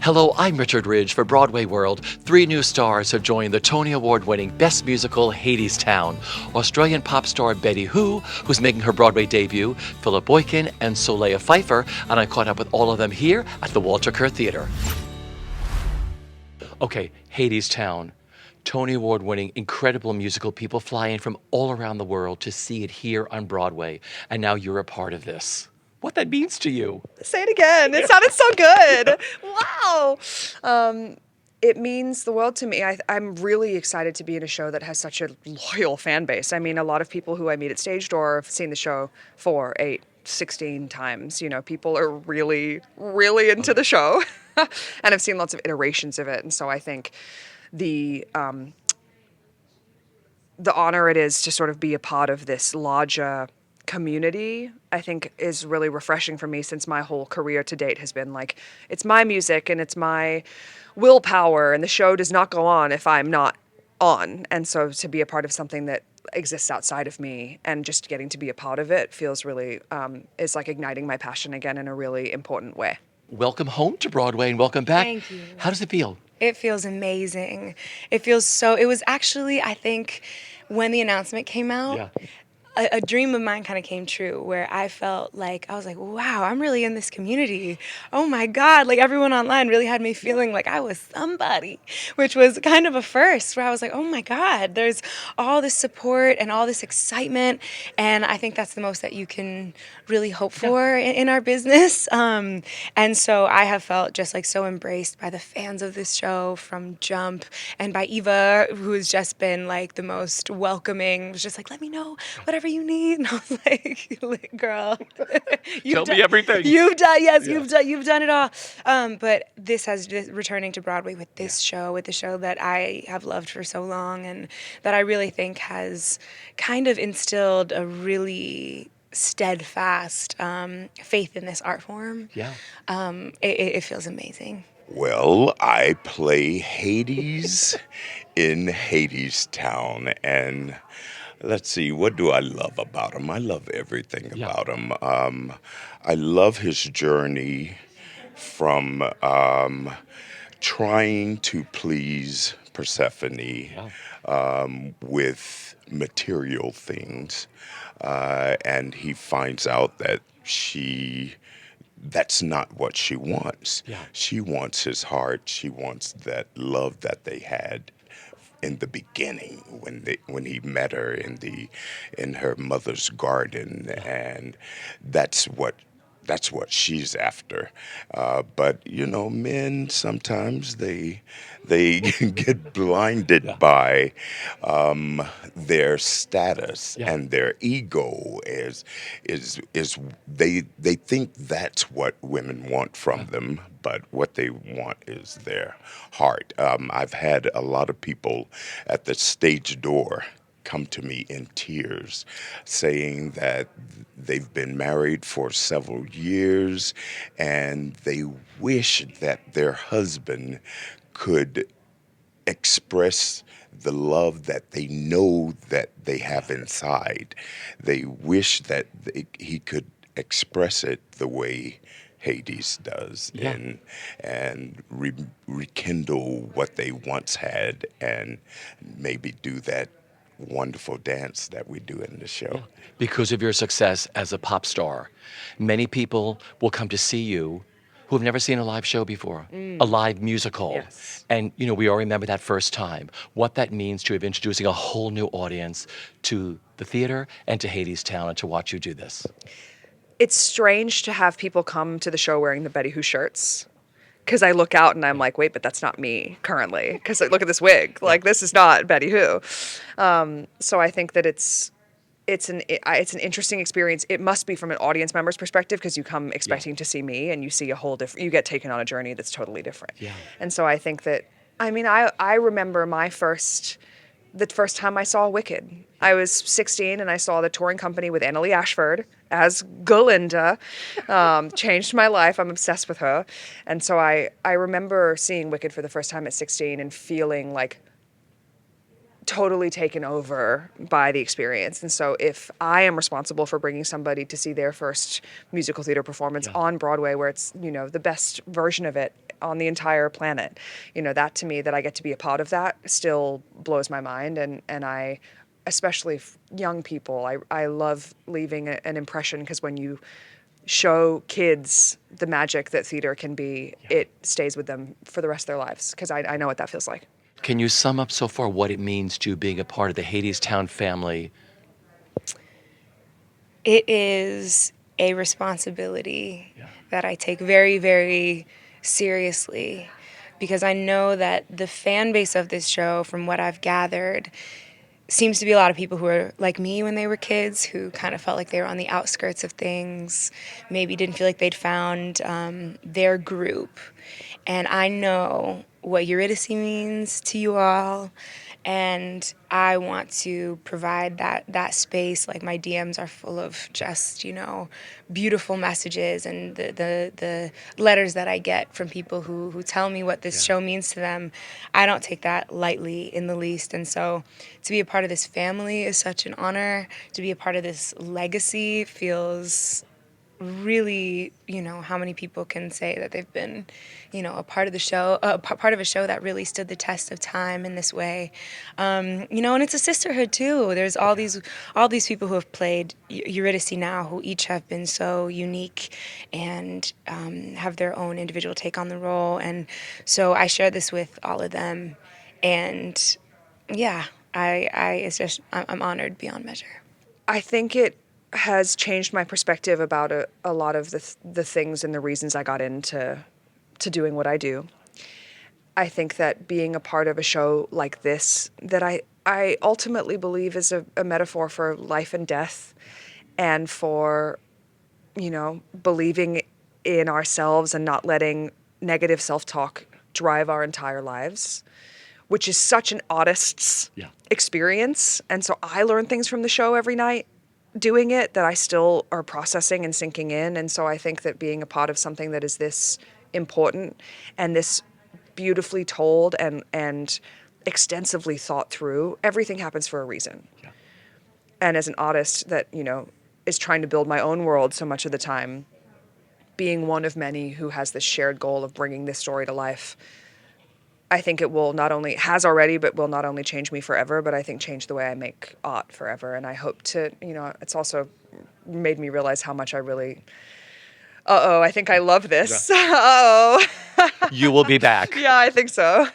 Hello, I'm Richard Ridge for Broadway World. Three new stars have joined the Tony Award-winning Best Musical Hadestown. Australian pop star Betty Who, who's making her Broadway debut, Phillip Boykin and Solea Pfeiffer, and I caught up with all of them here at the Walter Kerr Theatre. Okay, Hadestown. Tony Award-winning, incredible musical. People fly in from all around the world to see it here on Broadway, and now you're a part of this. What that means to you? Say it again. It sounded so good. Wow. It means the world to me. I'm really excited to be in a show that has such a loyal fan base. I mean, a lot of people who I meet at Stage Door have seen the show 4, 8, 16 times. You know, people are really, really into the show and have seen lots of iterations of it. And so I think the honor it is to sort of be a part of this larger community, I think, is really refreshing for me, since my whole career to date has been like, it's my music and it's my willpower, and the show does not go on if I'm not on. And so to be a part of something that exists outside of me and just getting to be a part of it feels really, is like igniting my passion again in a really important way. Welcome home to Broadway and welcome back. Thank you. How does it feel? It feels amazing. It was actually, I think, when the announcement came out, a dream of mine kind of came true, where I felt like, I was like, wow, I'm really in this community. Oh my God. Like, everyone online really had me feeling like I was somebody, which was kind of a first, where I was like, oh my God, there's all this support and all this excitement. And I think that's the most that you can really hope for in our business. And so I have felt just like so embraced by the fans of this show from jump, and by Eva, who has just been like the most welcoming, was just like, let me know whatever you need. And I was like, girl, Tell me everything. You've done it all. But this returning to Broadway with this show, with the show that I have loved for so long, and that I really think has kind of instilled a really steadfast faith in this art form. Yeah. It feels amazing. Well, I play Hades in Hadestown, and let's see, what do I love about him? I love everything about him. I love his journey from trying to please Persephone with material things, and he finds out that that's not what she wants. Yeah. She wants his heart. She wants that love that they had in the beginning, when he met her in her mother's garden, and that's what she's after. But you know, men sometimes they get blinded by their status and their ego is they think that's what women want from them, but what they want is their heart. I've had a lot of people at the Stage Door come to me in tears, saying that they've been married for several years and they wish that their husband could express the love that they know that they have inside. They wish that he could express it the way Hades does, and rekindle what they once had, and maybe do that wonderful dance that we do in the show. Because of your success as a pop star, many people will come to see you who have never seen a live show before, a live musical. Yes. And, you know, we all remember that first time, what that means to have introducing a whole new audience to the theater and to Hadestown, and to watch you do this. It's strange to have people come to the show wearing the Betty Who shirts, because I look out and I'm like, wait, but that's not me currently. Because look at this wig. Like, this is not Betty Who. So I think that it's an interesting experience. It must be from an audience member's perspective, because you come expecting to see me, and you see you get taken on a journey that's totally different. Yeah. And so I think that, I mean, I remember the first time I saw Wicked. I was 16 and I saw the touring company with Annalee Ashford as Galinda. Changed my life. I'm obsessed with her. And so I remember seeing Wicked for the first time at 16 and feeling like totally taken over by the experience. And so if I am responsible for bringing somebody to see their first musical theater performance on Broadway, where it's, you know, the best version of it, on the entire planet. That to me, that I get to be a part of that, still blows my mind. And I, especially young people, I love leaving an impression, because when you show kids the magic that theater can be, it stays with them for the rest of their lives, because I know what that feels like. Can you sum up so far what it means to being a part of the Hadestown family? It is a responsibility that I take very, very seriously, because I know that the fan base of this show, from what I've gathered, seems to be a lot of people who are like me when they were kids, who kind of felt like they were on the outskirts of things, maybe didn't feel like they'd found their group. And I know what Eurydice means to you all, and I want to provide that space. Like, my DMs are full of just, beautiful messages, and the letters that I get from people who tell me what this show means to them. I don't take that lightly in the least. And so to be a part of this family is such an honor. To be a part of this legacy feels really, how many people can say that they've been, a part of the show, part of a show that really stood the test of time in this way. And it's a sisterhood too. There's all these people who have played Eurydice now, who each have been so unique and have their own individual take on the role. And so I share this with all of them. And yeah, I'm honored beyond measure. I think it has changed my perspective about a lot of the things and the reasons I got into doing what I do. I think that being a part of a show like this, that I ultimately believe is a metaphor for life and death, and for, believing in ourselves and not letting negative self-talk drive our entire lives, which is such an artist's experience. And so I learn things from the show every night doing it that I still are processing and sinking in. And so I think that being a part of something that is this important and this beautifully told and extensively thought through, everything happens for a reason. Yeah. And as an artist that, is trying to build my own world so much of the time, being one of many who has this shared goal of bringing this story to life, I think it will has already, but will not only change me forever, but I think change the way I make art forever. And I hope to, it's also made me realize how much I really, I think I love this. You will be back. Yeah, I think so.